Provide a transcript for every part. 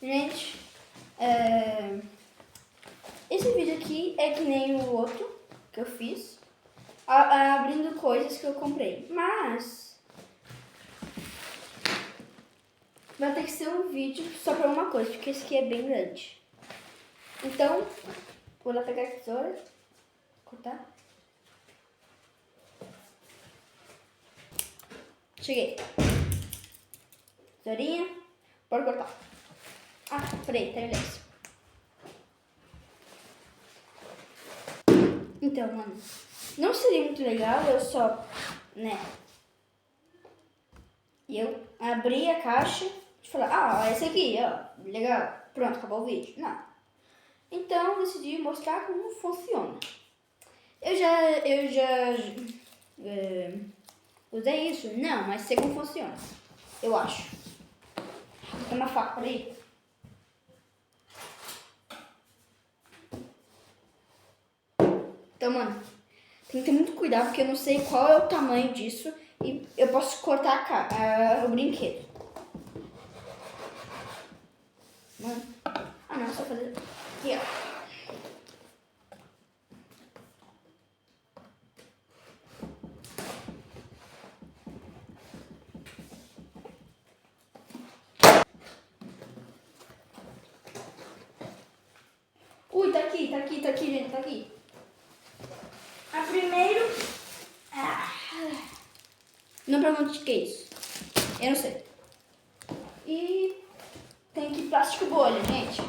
Gente, esse vídeo aqui é que nem o outro que eu fiz, abrindo coisas que eu comprei. Mas vai ter que ser um vídeo só pra uma coisa, porque esse aqui é bem grande. Então, vou lá pegar a tesoura, cortar. Cheguei. Tesourinha, pode cortar. Ah, peraí, terminei. Então, mano, não seria muito legal eu só, né, eu abrir a caixa e falar, esse aqui, ó, legal, pronto, acabou o vídeo. Não. Então, eu decidi mostrar como funciona. Eu já usei isso? Não, mas sei como funciona. Eu acho. Tem uma faca, peraí. Então, mano, tem que ter muito cuidado, porque eu não sei qual é o tamanho disso e eu posso cortar o brinquedo. Mano, não, só fazer aqui, ó. Ui, tá aqui, gente, tá aqui. A primeiro... Não pergunte o que é isso. Eu não sei. E tem aqui plástico bolha, gente.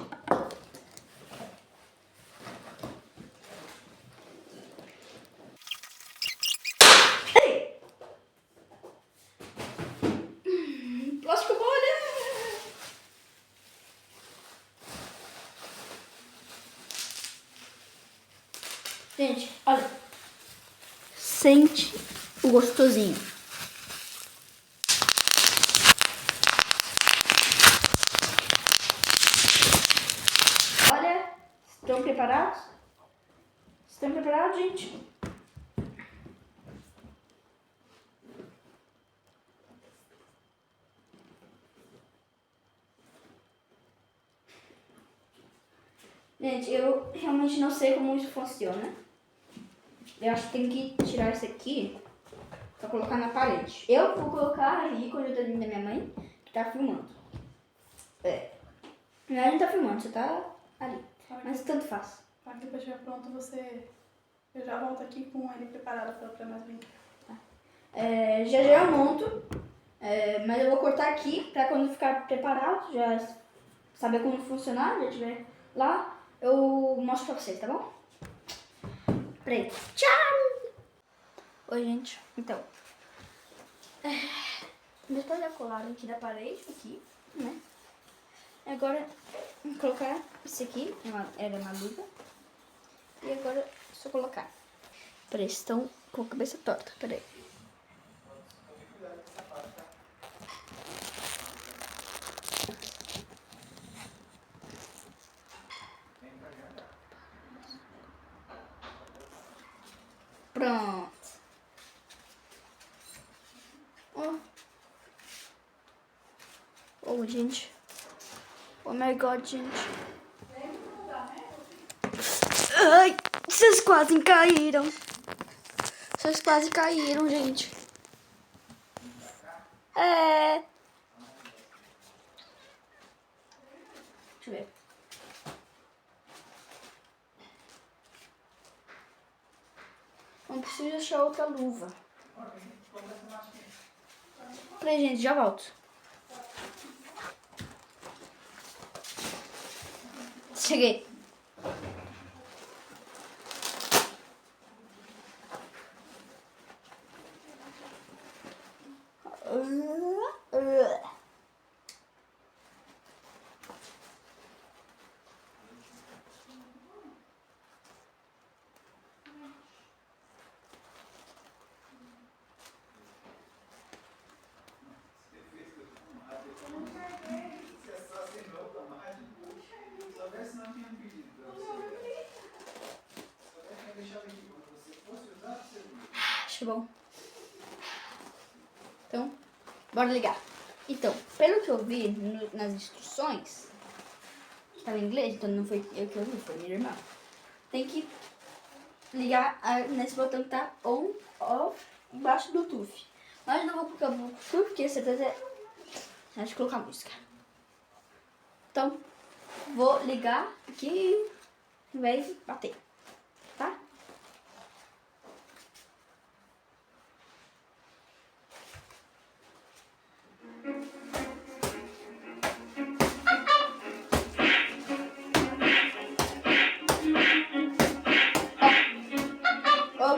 Plástico bolha. Gente, olha. Sente o gostosinho. Olha, estão preparados? Estão preparados, gente? Gente, eu realmente não sei como isso funciona. Eu acho que tem que tirar isso aqui pra colocar na parede. Eu vou colocar ali com a ajuda da minha mãe, que tá filmando. Ela não tá filmando, você tá ali. Mas tanto faz. Quando depois estiver pronto, eu já volto aqui com ele preparado pra nós brincar. Tá. Já eu monto, mas eu vou cortar aqui pra quando ficar preparado, já saber como funcionar, já estiver lá, eu mostro pra vocês, tá bom? Peraí. Tchau! Oi, gente. Então, depois da colada aqui da parede, aqui, né? Agora, vou colocar isso aqui, era uma luva. E agora, só colocar. Peraí, estão com a cabeça torta, peraí. Pronto. Oh, gente. Oh my god, gente. Ai, vocês quase caíram. Vocês quase caíram, gente. Deixa eu ver. Não preciso achar outra luva. Peraí, gente, já volto. Cheguei. Acho bom. Então, bora ligar. Então, pelo que eu vi nas instruções, tava em inglês, então não foi eu que ouvi, foi minha irmã. Tem que ligar nesse botão que tá on, off, embaixo do Bluetooth. Mas não vou colocar o Bluetooth, porque certeza é... Deixa eu colocar música. Então, vou ligar aqui em vez de bater, tá? Ó.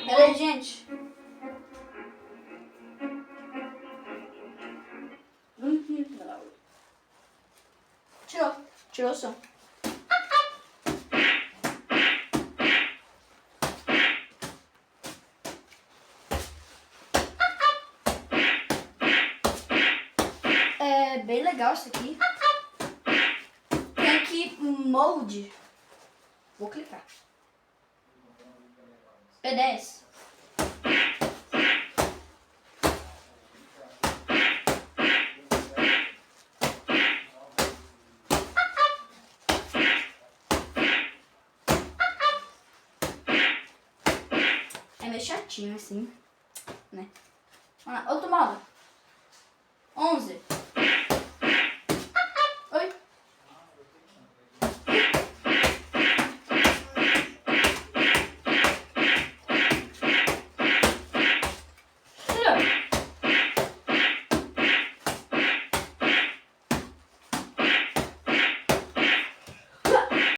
Pera aí, gente. Tirou o som. É bem legal isso aqui. Tem aqui Mode. Vou clicar. P10. É meio chatinho assim, né? Vamos lá, outro modo. 11.